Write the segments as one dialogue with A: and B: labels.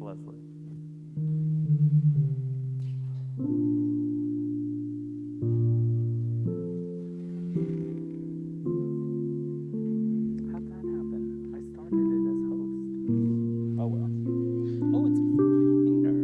A: Leslie. How'd that happen? I started it as host. Oh well. Oh, it's Peter.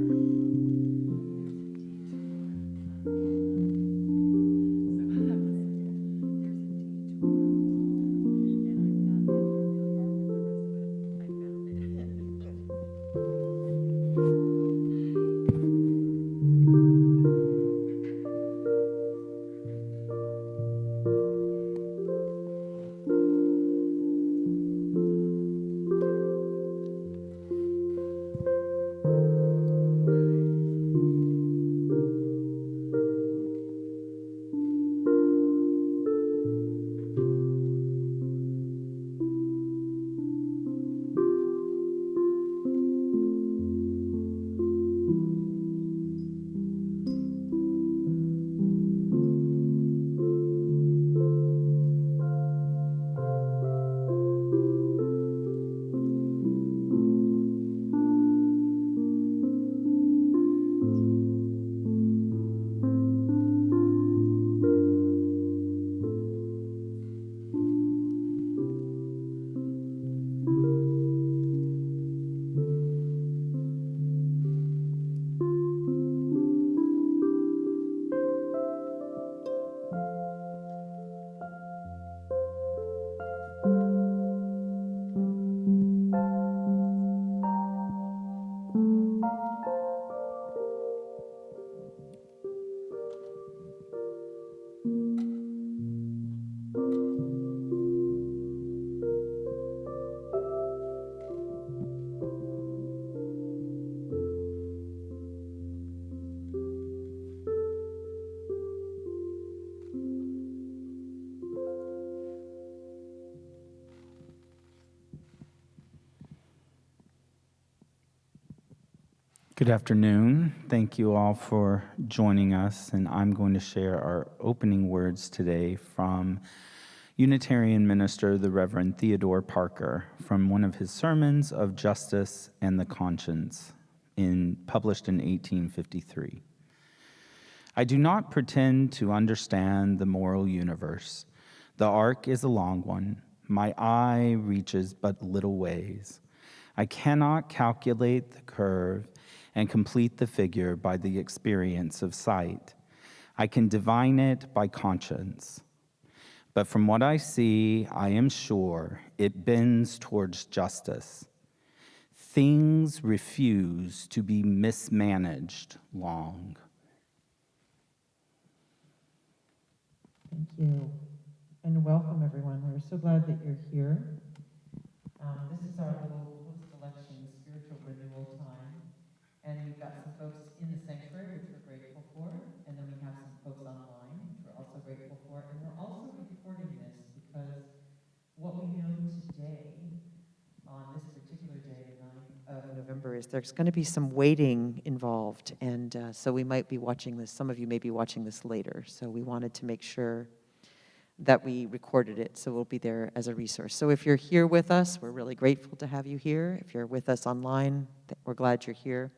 A: Good afternoon. Thank you all for joining us, and I'm going to share our opening words today from Unitarian minister, the Reverend Theodore Parker, from one of his sermons of Justice and the Conscience, published in 1853. I do not pretend to understand the moral universe. The arc is a long one. My eye reaches but little ways. I cannot calculate the curve and complete the figure by the experience of sight. I can divine it by conscience. But from what I see, I am sure it bends towards justice. Things refuse to be mismanaged long.
B: Thank you, and welcome everyone. We're so glad that you're here. This is our little post-election spiritual renewal time, and we've got some folks in the sanctuary, which we're grateful for, and then we have some folks online, which we're also grateful for, and we're also recording this because what we know today, on this particular day, the 9th of November, is there's going to be some waiting involved, and so we might be watching this, some of you may be watching this later, so we wanted to make sure that we recorded it, so we'll be there as a resource. So if you're here with us, we're really grateful to have you here. If you're with us online, we're glad you're here.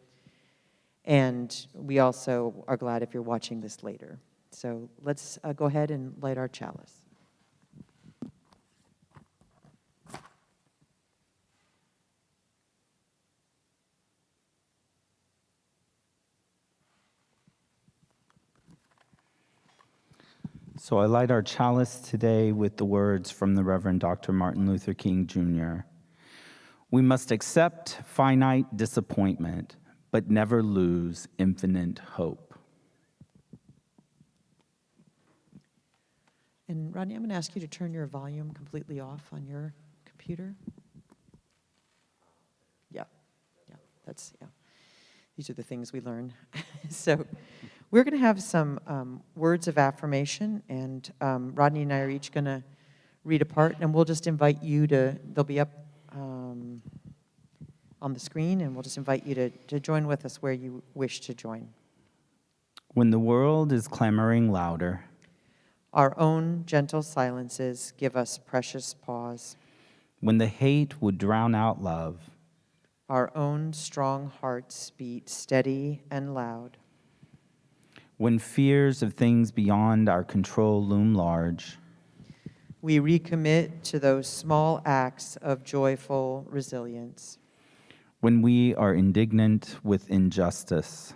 B: And we also are glad if you're watching this later. So let's go ahead and light our chalice.
A: So I light our chalice today with the words from the Reverend Dr. Martin Luther King, Jr. We must accept finite disappointment, but never lose infinite hope.
B: And Rodney, I'm going to ask you to turn your volume completely off on your computer. Yeah, yeah. These are the things we learn. So we're going to have some words of affirmation, and Rodney and I are each going to read a part, and we'll just invite you they'll be up on the screen, and we'll just invite you to join with us where you wish to join.
A: When the world is clamoring louder,
B: our own gentle silences give us precious pause.
A: when the hate would drown out love,
B: Our own strong hearts beat steady and loud.
A: When fears of things beyond our control loom large,
B: We recommit to those small acts of joyful resilience.
A: when we are indignant with injustice,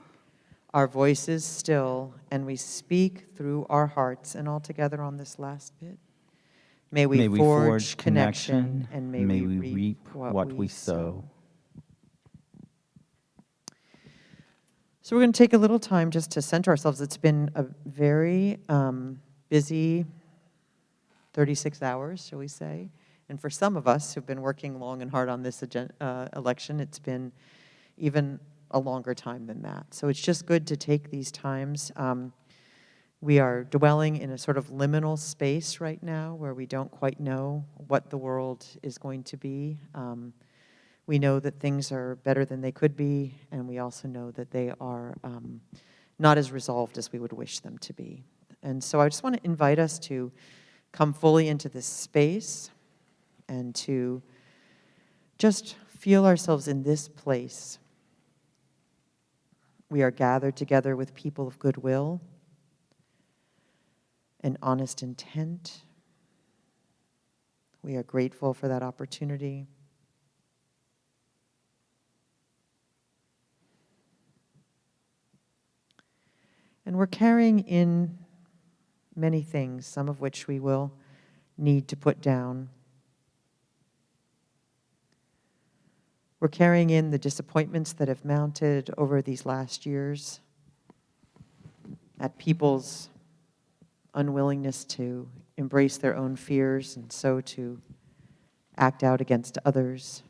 B: Our voices still, and we speak through our hearts. And all together on this last bit. May we forge connection, and may we reap what we sow. So we're going to take a little time just to center ourselves. It's been a very busy 36 hours, shall we say. And for some of us who've been working long and hard on this election, it's been even a longer time than that. So it's just good to take these times. We are dwelling in a sort of liminal space right now where we don't quite know what the world is going to be. We know that things are better than they could be, and we also know that they are not as resolved as we would wish them to be. And so I just want to invite us to come fully into this space and to just feel ourselves in this place. We are gathered together with people of goodwill and honest intent. We are grateful for that opportunity. And we're carrying in many things, some of which we will need to put down. We're carrying in the disappointments that have mounted over these last years at people's unwillingness to embrace their own fears and so to act out against others.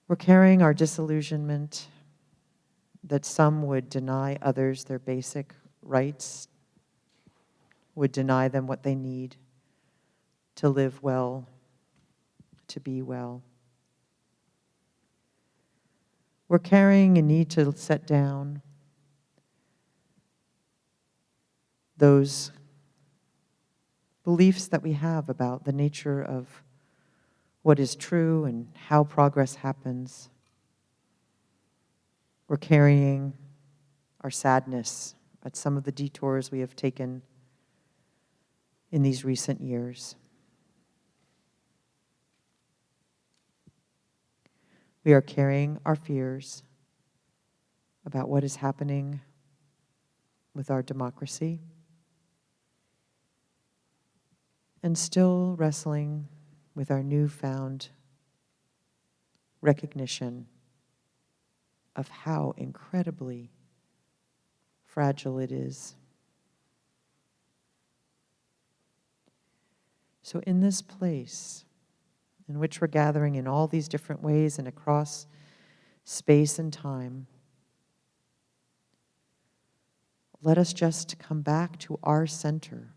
B: We're carrying our disillusionment that some would deny others their basic rights, would deny them what they need to live well, to be well. We're carrying a need to set down those beliefs that we have about the nature of what is true and how progress happens. We're carrying our sadness at some of the detours we have taken in these recent years. We are carrying our fears about what is happening with our democracy, and still wrestling with our newfound recognition of how incredibly fragile it is. So in this place in which we're gathering in all these different ways and across space and time, let us just come back to our center.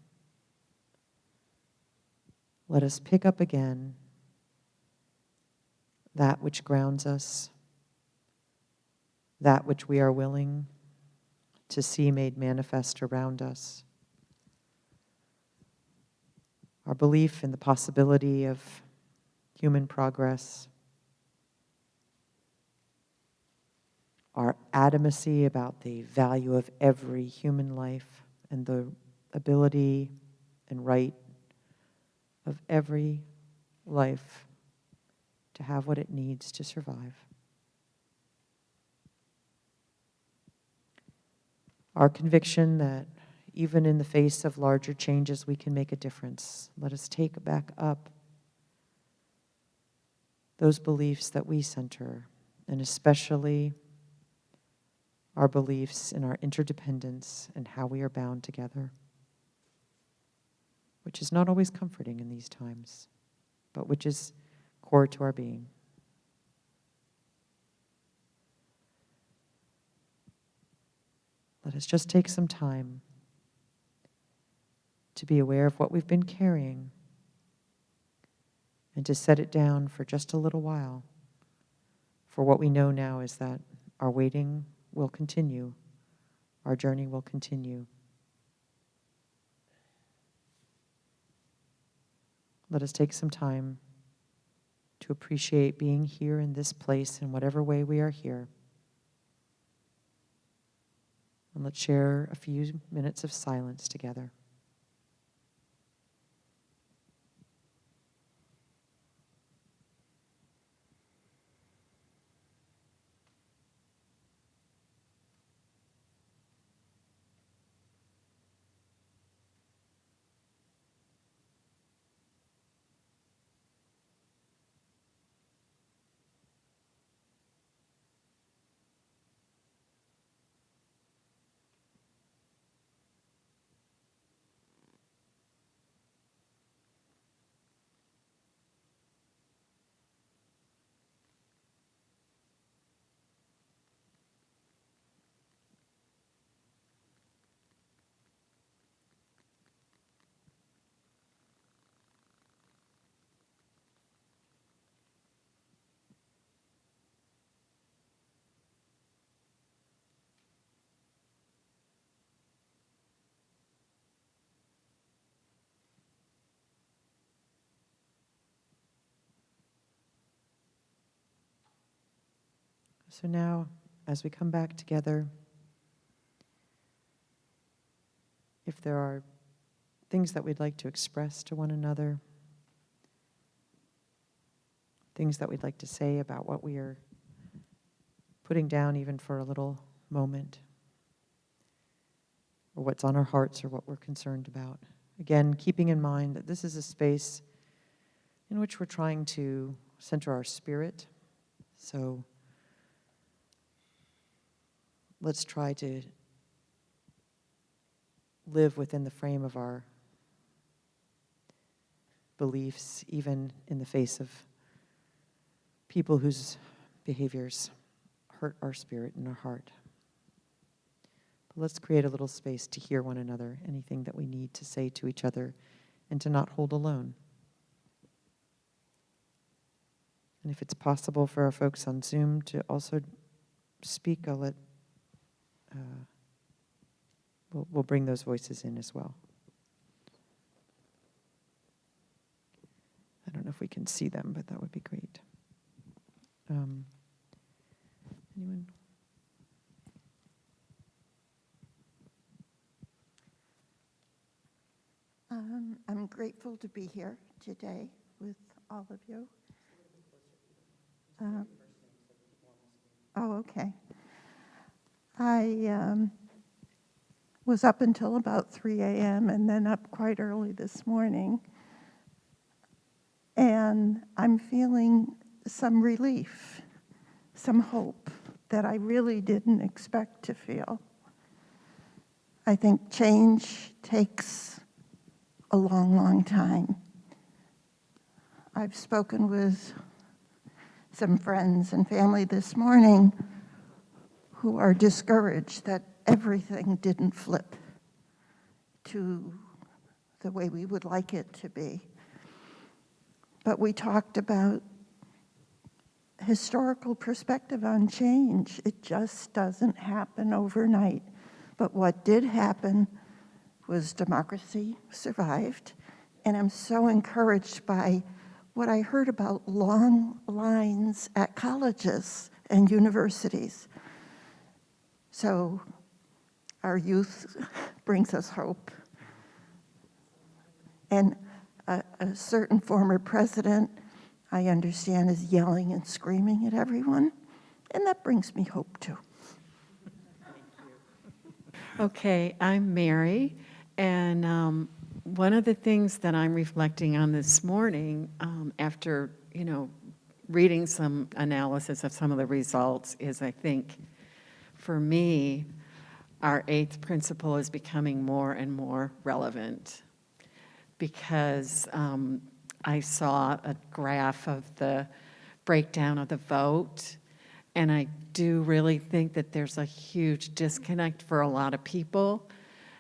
B: Let us pick up again that which grounds us, that which we are willing to see made manifest around us. Our belief in the possibility of human progress, our adamancy about the value of every human life and the ability and right of every life to have what it needs to survive. Our conviction that even in the face of larger changes, we can make a difference. Let us take back up those beliefs that we center, and especially our beliefs in our interdependence and how we are bound together, which is not always comforting in these times, but which is core to our being. Let us just take some time to be aware of what we've been carrying and to set it down for just a little while. For what we know now is that our waiting will continue, our journey will continue. Let us take some time to appreciate being here in this place in whatever way we are here. And let's share a few minutes of silence together. So now, as we come back together, if there are things that we'd like to express to one another, things that we'd like to say about what we are putting down even for a little moment, or what's on our hearts or what we're concerned about. Again, keeping in mind that this is a space in which we're trying to center our spirit. So let's try to live within the frame of our beliefs, even in the face of people whose behaviors hurt our spirit and our heart. But let's create a little space to hear one another, anything that we need to say to each other, and to not hold alone. And if it's possible for our folks on Zoom to also speak, I'll let we'll bring those voices in as well. I don't know if we can see them, but that would be great. Anyone?
C: I'm grateful to be here today with all of you. Okay. I was up until about 3 a.m. and then up quite early this morning. And I'm feeling some relief, some hope that I really didn't expect to feel. I think change takes a long, long time. I've spoken with some friends and family this morning who are discouraged that everything didn't flip to the way we would like it to be. But we talked about historical perspective on change. It just doesn't happen overnight. But what did happen was democracy survived, and I'm so encouraged by what I heard about long lines at colleges and universities. So our youth brings us hope. And a certain former president, I understand, is yelling and screaming at everyone, and that brings me hope too.
D: Okay, I'm Mary, and one of the things that I'm reflecting on this morning, after reading some analysis of some of the results, is I think, for me, our 8th principle is becoming more and more relevant, because I saw a graph of the breakdown of the vote, and I do really think that there's a huge disconnect for a lot of people,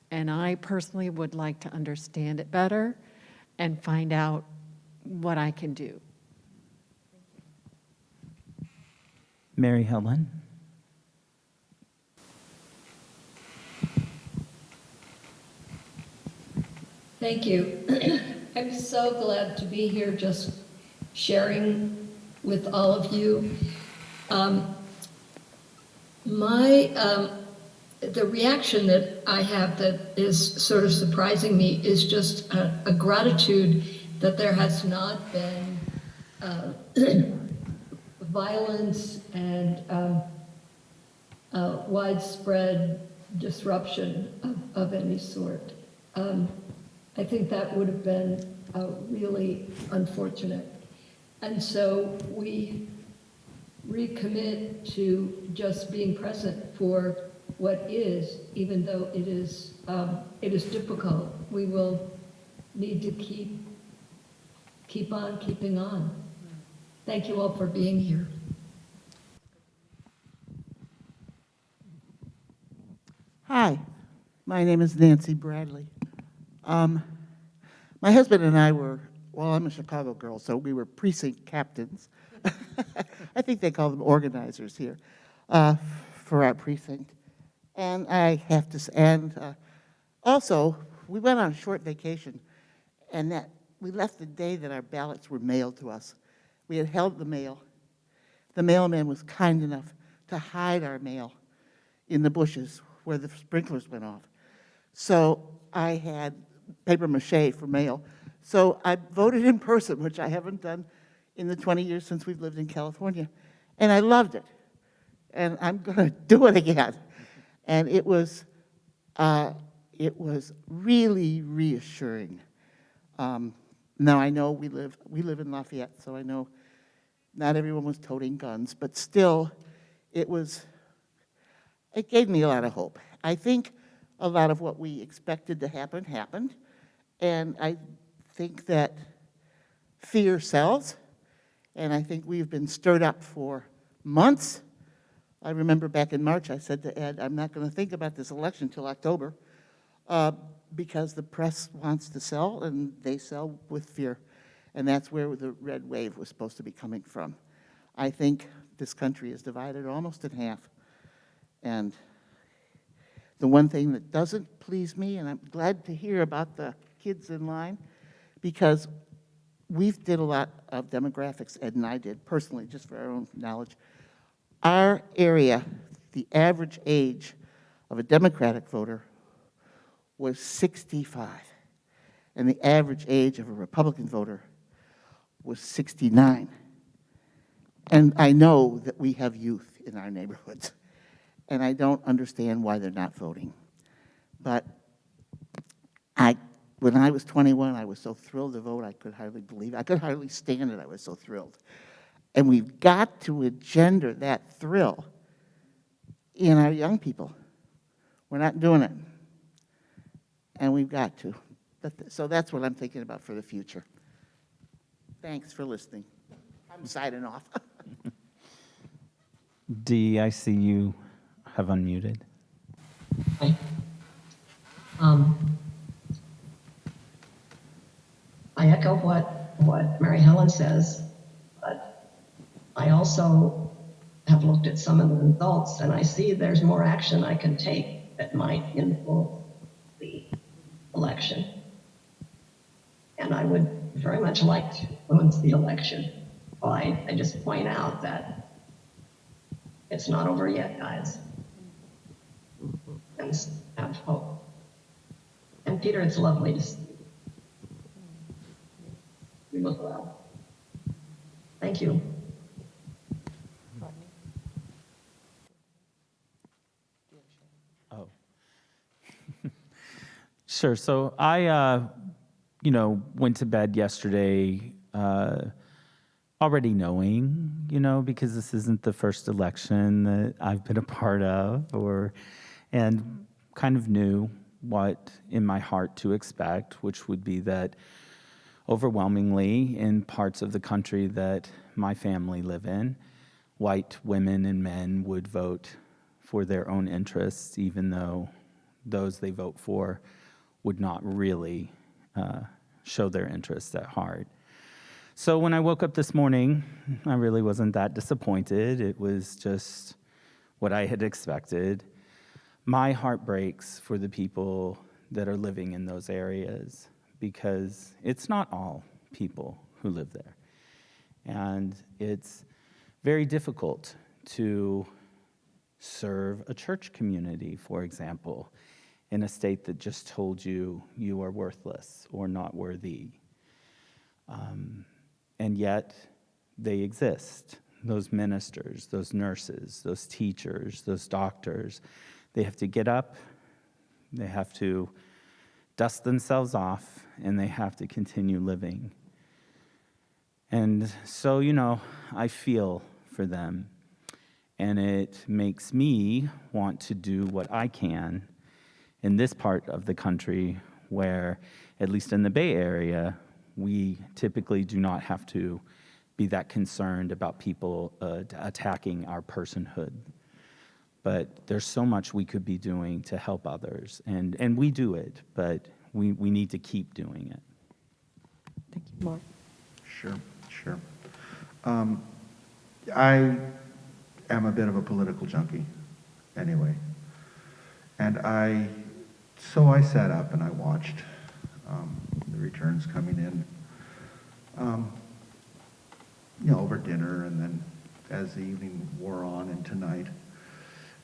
D: and I personally would like to understand it better and find out what I can do.
A: Mary Helen.
E: Thank you. I'm so glad to be here, just sharing with all of you. The reaction that I have that is sort of surprising me is just a gratitude that there has not been violence and widespread disruption of any sort. I think that would have been really unfortunate. And so we recommit to just being present for what is, even though it is difficult. We will need to keep on keeping on. Thank you all for being here.
F: Hi, my name is Nancy Bradley. My husband and I were, well, I'm a Chicago girl, so we were precinct captains. I think they call them organizers here for our precinct. And I have to, also, we went on a short vacation, and that we left the day that our ballots were mailed to us. We had held the mail. The mailman was kind enough to hide our mail in the bushes where the sprinklers went off. So I had paper mache for mail. So I voted in person, which I haven't done in the 20 years since we've lived in California. And I loved it. And I'm going to do it again. And it was really reassuring. Now I know we live in Lafayette, so I know not everyone was toting guns, but still, it gave me a lot of hope. I think a lot of what we expected to happen happened, and I think that fear sells, and I think we've been stirred up for months. I remember back in March, I said to Ed, I'm not going to think about this election till October because the press wants to sell, and they sell with fear, and that's where the red wave was supposed to be coming from. I think this country is divided almost in half, and the one thing that doesn't please me, and I'm glad to hear about the kids in line, because we've did a lot of demographics, Ed and I did, personally, just for our own knowledge. Our area, the average age of a Democratic voter was 65, and the average age of a Republican voter was 69. And I know that we have youth in our neighborhoods, and I don't understand why they're not voting. But when I was 21, I was so thrilled to vote, I could hardly believe it. I could hardly stand it, I was so thrilled. And we've got to engender that thrill in our young people. We're not doing it. And we've got to. So that's what I'm thinking about for the future. Thanks for listening. I'm signing off.
A: Dee, I see you have unmuted.
G: Hi. I echo what Mary Helen says, but I also have looked at some of the results, and I see there's more action I can take that might influence the election. And I would very much like to influence the election. Well, I just point out that it's not over yet, guys. And have hope. And Peter, it's lovely to see you. You look well. Thank you.
A: Oh. Sure. So I, went to bed yesterday already knowing, because this isn't the first election that I've been a part of, and kind of knew what in my heart to expect, which would be that overwhelmingly in parts of the country that my family live in, white women and men would vote for their own interests, even though those they vote for would not really show their interests at heart. So when I woke up this morning, I really wasn't that disappointed. It was just what I had expected. My heart breaks for the people that are living in those areas because it's not all people who live there. And it's very difficult to serve a church community, for example, in a state that just told you you are worthless or not worthy. And yet, they exist. Those ministers, those nurses, those teachers, those doctors, they have to get up, they have to dust themselves off, and they have to continue living. And so, I feel for them, and it makes me want to do what I can in this part of the country where, at least in the Bay Area, we typically do not have to be that concerned about people attacking our personhood. But there's so much we could be doing to help others, and we do it, but we need to keep doing it.
B: Thank you, Mark.
H: Sure. I am a bit of a political junkie anyway. And so I sat up and I watched the returns coming in, over dinner and then as the evening wore on and tonight.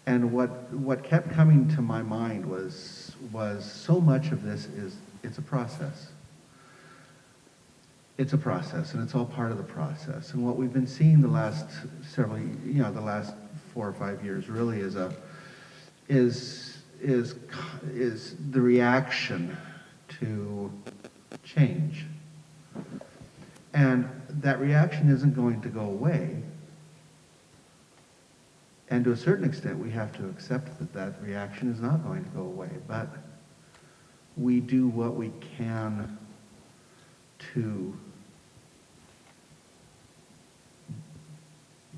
H: And what kept coming to my mind was so much of this it's a process. It's a process, and it's all part of the process. And what we've been seeing the last 4 or 5 years really is the reaction to change. And that reaction isn't going to go away. And to a certain extent, we have to accept that reaction is not going to go away. But we do what we can to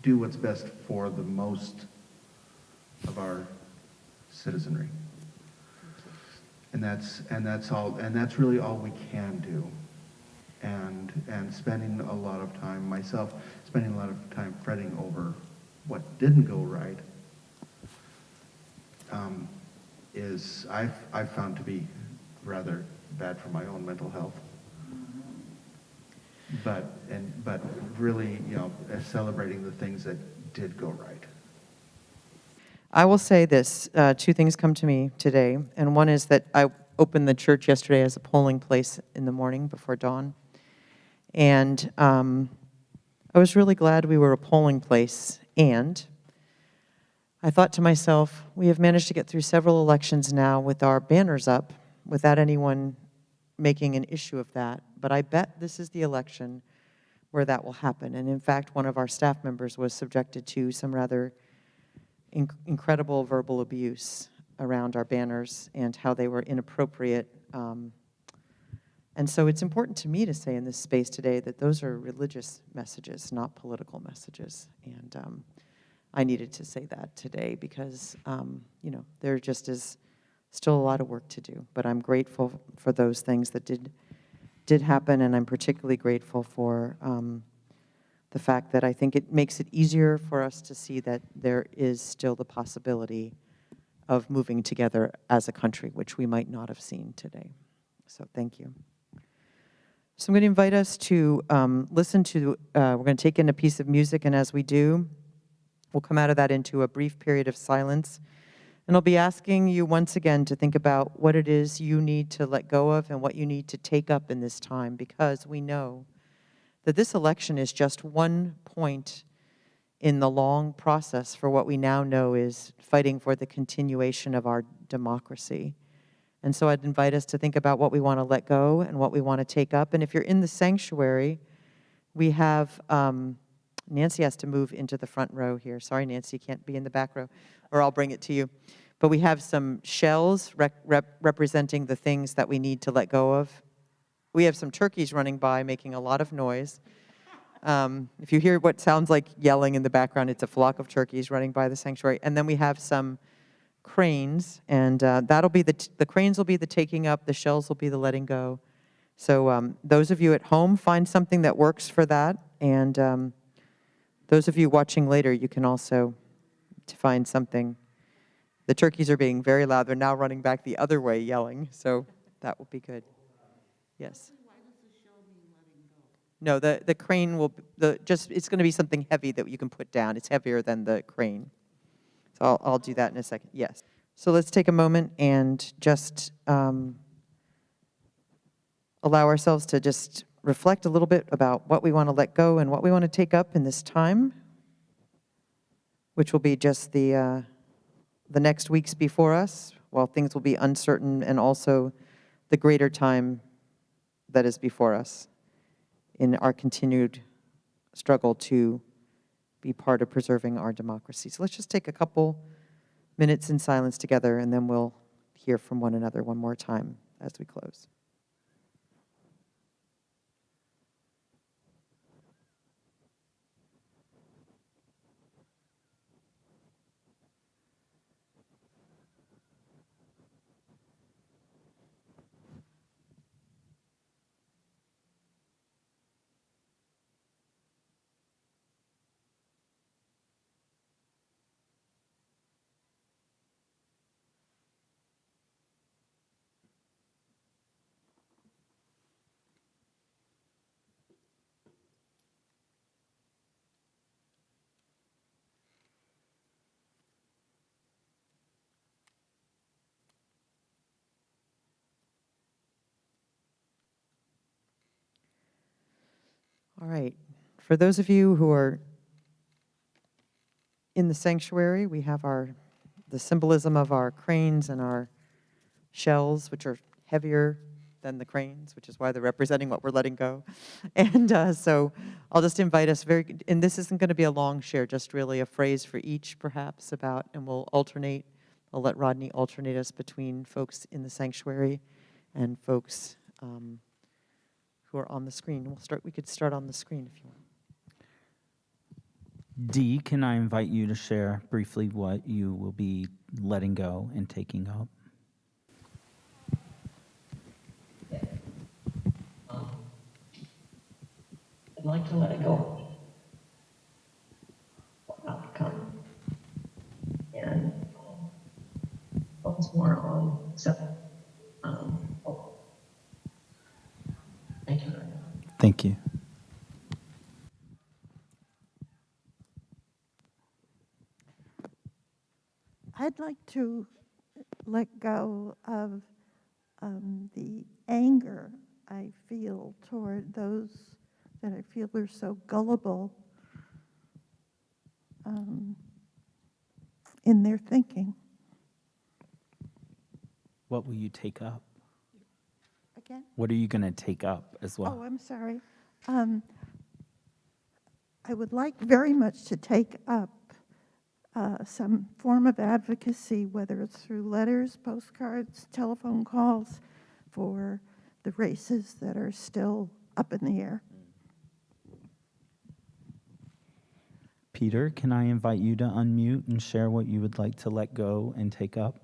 H: do what's best for the most of our citizenry. And that's really all we can do. And spending a lot of time, myself, spending a lot of time fretting over what didn't go right, is I've found to be rather bad for my own mental health. But really, celebrating the things that did go right.
B: I will say this, 2 things come to me today, and one is that I opened the church yesterday as a polling place in the morning before dawn, and I was really glad we were a polling place, and I thought to myself, we have managed to get through several elections now with our banners up without anyone making an issue of that, but I bet this is the election where that will happen. And in fact, one of our staff members was subjected to some rather incredible verbal abuse around our banners and how they were inappropriate. And so it's important to me to say in this space today that those are religious messages, not political messages. And I needed to say that today because, there just is still a lot of work to do. But I'm grateful for those things that did happen, and I'm particularly grateful for the fact that I think it makes it easier for us to see that there is still the possibility of moving together as a country, which we might not have seen today. So thank you. So I'm going to invite us to listen to, we're going to take in a piece of music, and as we do, we'll come out of that into a brief period of silence. And I'll be asking you once again to think about what it is you need to let go of and what you need to take up in this time, because we know that this election is just one point in the long process for what we now know is fighting for the continuation of our democracy. And so I'd invite us to think about what we want to let go and what we want to take up. And if you're in the sanctuary, we have, Nancy has to move into the front row here. Sorry, Nancy, you can't be in the back row, or I'll bring it to you. But we have some shells representing the things that we need to let go of. We have some turkeys running by making a lot of noise. If you hear what sounds like yelling in the background, it's a flock of turkeys running by the sanctuary. And then we have some cranes, and that'll be the cranes will be the taking up, the shells will be the letting go. So those of you at home, find something that works for that. And those of you watching later, you can also find something. The turkeys are being very loud. They're now running back the other way, yelling. So that will be good. Yes. Why does the shell mean letting go? No, the crane will, it's going to be something heavy that you can put down. It's heavier than the crane. So I'll do that in a second, yes. So let's take a moment and just allow ourselves to just reflect a little bit about what we want to let go and what we want to take up in this time, which will be just the next weeks before us, while things will be uncertain, and also the greater time that is before us in our continued struggle to be part of preserving our democracy. So let's just take a couple minutes in silence together, and then we'll hear from one another one more time as we close. All right. For those of you who are in the sanctuary, we have the symbolism of our cranes and our shells, which are heavier than the cranes, which is why they're representing what we're letting go. And so I'll just invite us and this isn't going to be a long share, just really a phrase for each perhaps about, and we'll alternate. I'll let Rodney alternate us between folks in the sanctuary and folks who are on the screen. We could start on the screen if you want.
A: Dee, can I invite you to share briefly what you will be letting go and taking up?
G: I'd like to let it go of outcome and focus more on hope. Thank you.
A: Thank you.
C: I'd like to let go of the anger I feel toward those that I feel are so gullible in their thinking.
A: What will you take up?
C: Again?
A: What are you going to take up as well?
C: Oh, I'm sorry. I would like very much to take up some form of advocacy, whether it's through letters, postcards, telephone calls, for the races that are still up in the air.
A: Peter, can I invite you to unmute and share what you would like to let go and take up?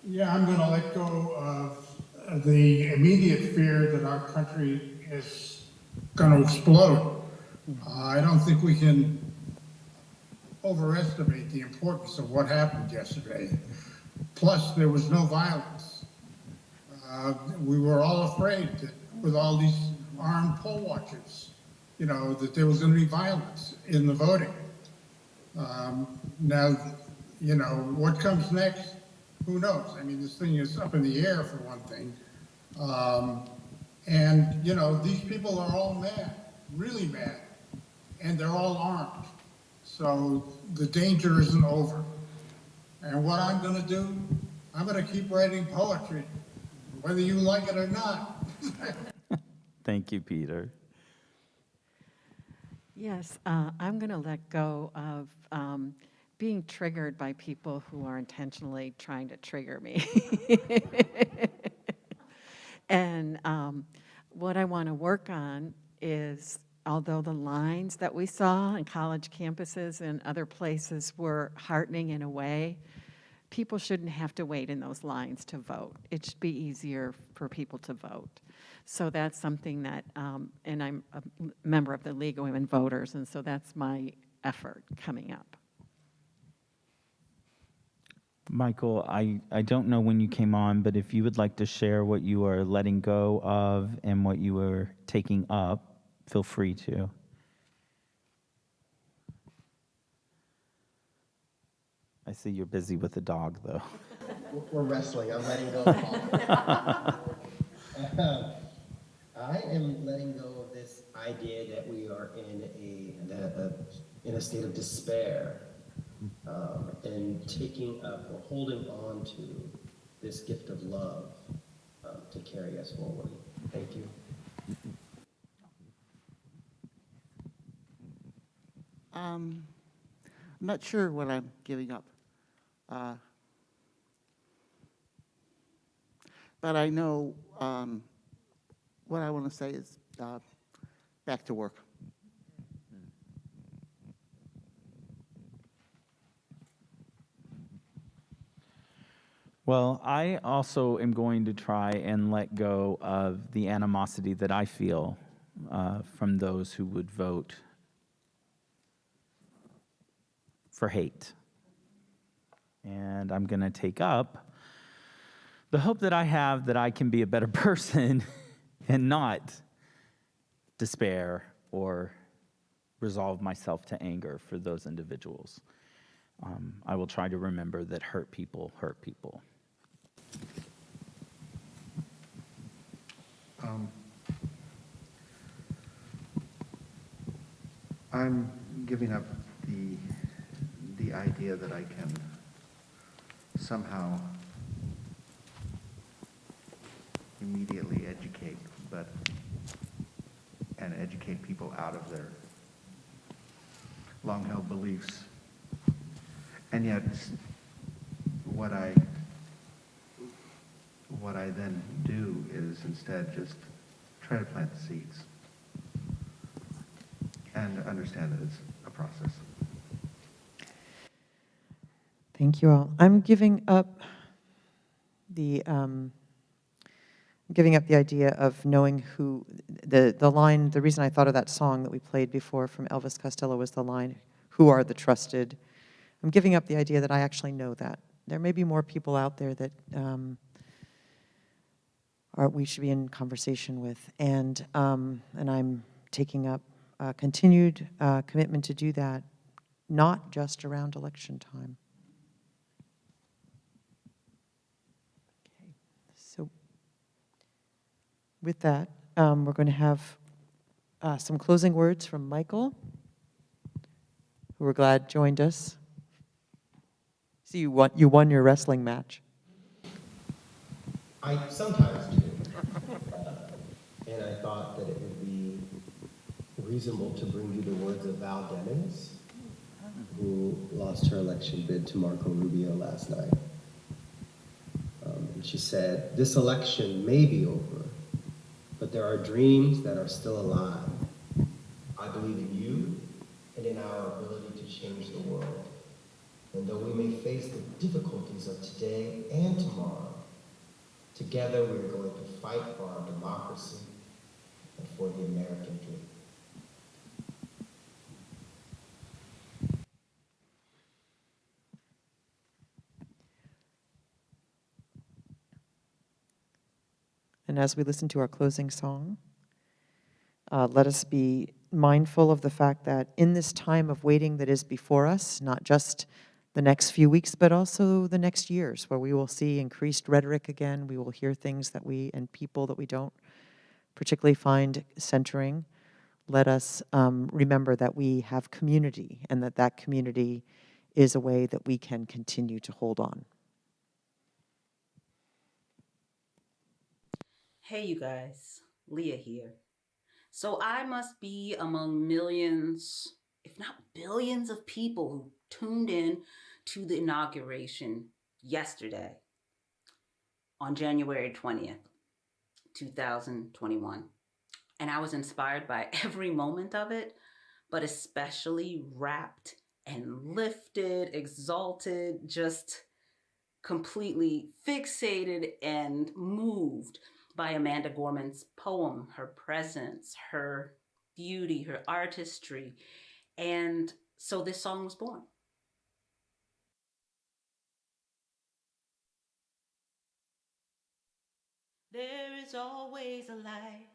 I: Yeah, I'm going to let go of the immediate fear that our country is going to explode. I don't think we can overestimate the importance of what happened yesterday. Plus, there was no violence. We were all afraid that with all these armed poll watchers, that there was going to be violence in the voting. Now, what comes next? Who knows? I mean, this thing is up in the air for one thing. And these people are all mad, really mad, and they're all armed. So the danger isn't over. And what I'm going to do, I'm going to keep writing poetry, whether you like it or not.
A: Thank you, Peter.
D: Yes, I'm going to let go of being triggered by people who are intentionally trying to trigger me. And what I want to work on is, although the lines that we saw on college campuses and other places were heartening in a way, people shouldn't have to wait in those lines to vote. It should be easier for people to vote. So that's something that, and I'm a member of the League of Women Voters, and so that's my effort coming up.
A: Michael, I don't know when you came on, but if you would like to share what you are letting go of and what you are taking up, feel free to. I see you're busy with the dog, though.
J: We're wrestling. I'm letting go of all of it. I am letting go of this idea that we are in a state of despair, and taking up or holding on to this gift of love to carry us forward. Thank you.
F: I'm not sure what I'm giving up. But I know what I want to say is back to work.
A: Well, I also am going to try and let go of the animosity that I feel from those who would vote for hate. And I'm going to take up the hope that I have that I can be a better person and not despair or resolve myself to anger for those individuals. I will try to remember that hurt people hurt people.
H: I'm giving up the idea that I can somehow immediately educate, and educate people out of their long-held beliefs. And yet, what I then do is instead just try to plant the seeds and understand that it's a process.
B: Thank you all. I'm giving up the idea of knowing who the line. The reason I thought of that song that we played before from Elvis Costello was the line, "Who are the trusted?" I'm giving up the idea that I actually know that. There may be more people out there that we should be in conversation with, and I'm taking up a continued commitment to do that, not just around election time. Okay, so with that, we're going to have some closing words from Michael, who we're glad joined us. So you won your wrestling match.
J: I sometimes do. And I thought that it would be reasonable to bring you the words of Val Demings, who lost her election bid to Marco Rubio last night. And she said, "This election may be over, but there are dreams that are still alive. I believe in you and in our ability to change the world. And though we may face the difficulties of today and tomorrow, together we are going to fight for our democracy and for the American dream."
B: And as we listen to our closing song, let us be mindful of the fact that in this time of waiting that is before us, not just the next few weeks, but also the next years, where we will see increased rhetoric again, we will hear things that and people that we don't particularly find centering. Let us remember that we have community, and that community is a way that we can continue to hold on.
K: Hey, you guys, Leah here. So I must be among millions, if not billions, of people who tuned in to the inauguration yesterday on January 20th, 2021. And I was inspired by every moment of it, but especially rapt and lifted, exalted, just completely fixated and moved by Amanda Gorman's poem, her presence, her beauty, her artistry. And so this song was born. There is always a light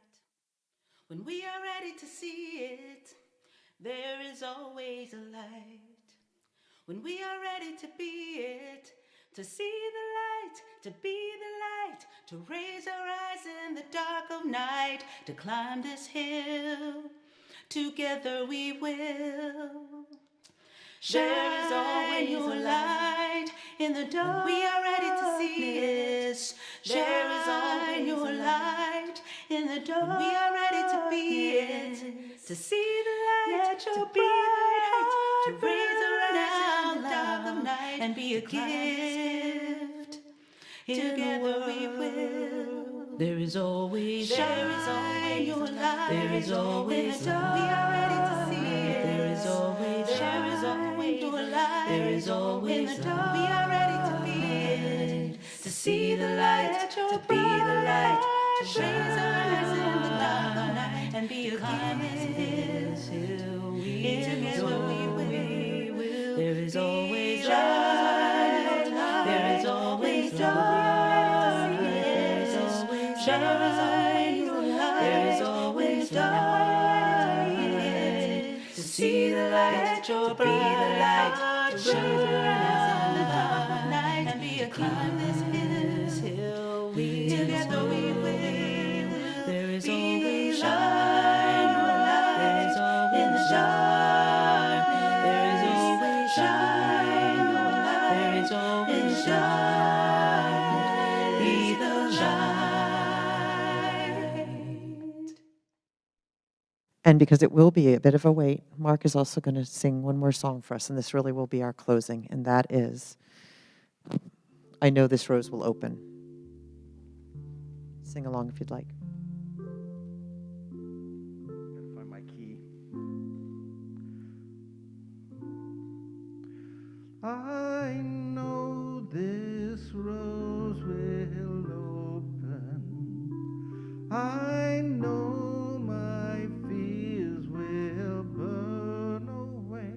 K: when we are ready to see it. There is always a light when we are ready to be it. To see the light, to be the light, to raise our eyes in the dark of night, to climb this hill, together we will. There is always your light in the dark. We are ready to see it. There is always your light in the dark. We are ready to be it. To see the light, to be the light, to raise our eyes in the dark of night and be a gift. Together we will. There is always your light. There is always we are ready to see it. There is always your light. There is always we are ready to be it. To see the light, to be the light, to raise our eyes in the dark of night and be a gift. Together we will. There is always light. There is always dark. There is always light. There is always dark. To see the light, to be the light, to raise our eyes in the dark of night and be a climb this hill. Together we will. There is always light. There is always dark. There is always shine. There is always shine. Be the light.
B: And because it will be a bit of a wait, Mark is also going to sing one more song for us, and this really will be our closing, and that is, I Know This Rose Will Open. Sing along if you'd like.
H: Gotta find my key. I know this rose will open. I know my fears will burn away.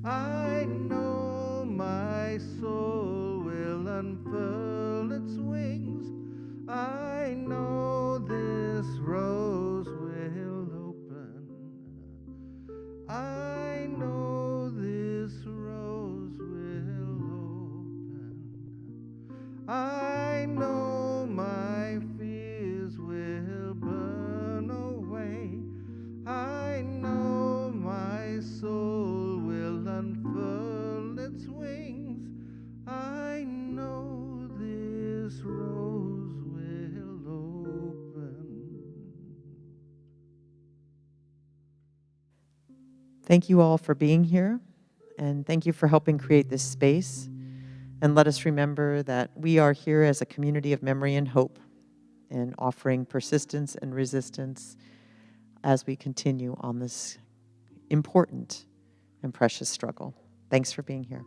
H: I know my soul will unfurl its wings. I know this rose will open. I know this rose will open. I know my fears will burn away. I know my soul will unfurl its wings. I know this rose will open.
B: Thank you all for being here, and thank you for helping create this space. And let us remember that we are here as a community of memory and hope, and offering persistence and resistance as we continue on this important and precious struggle. Thanks for being here.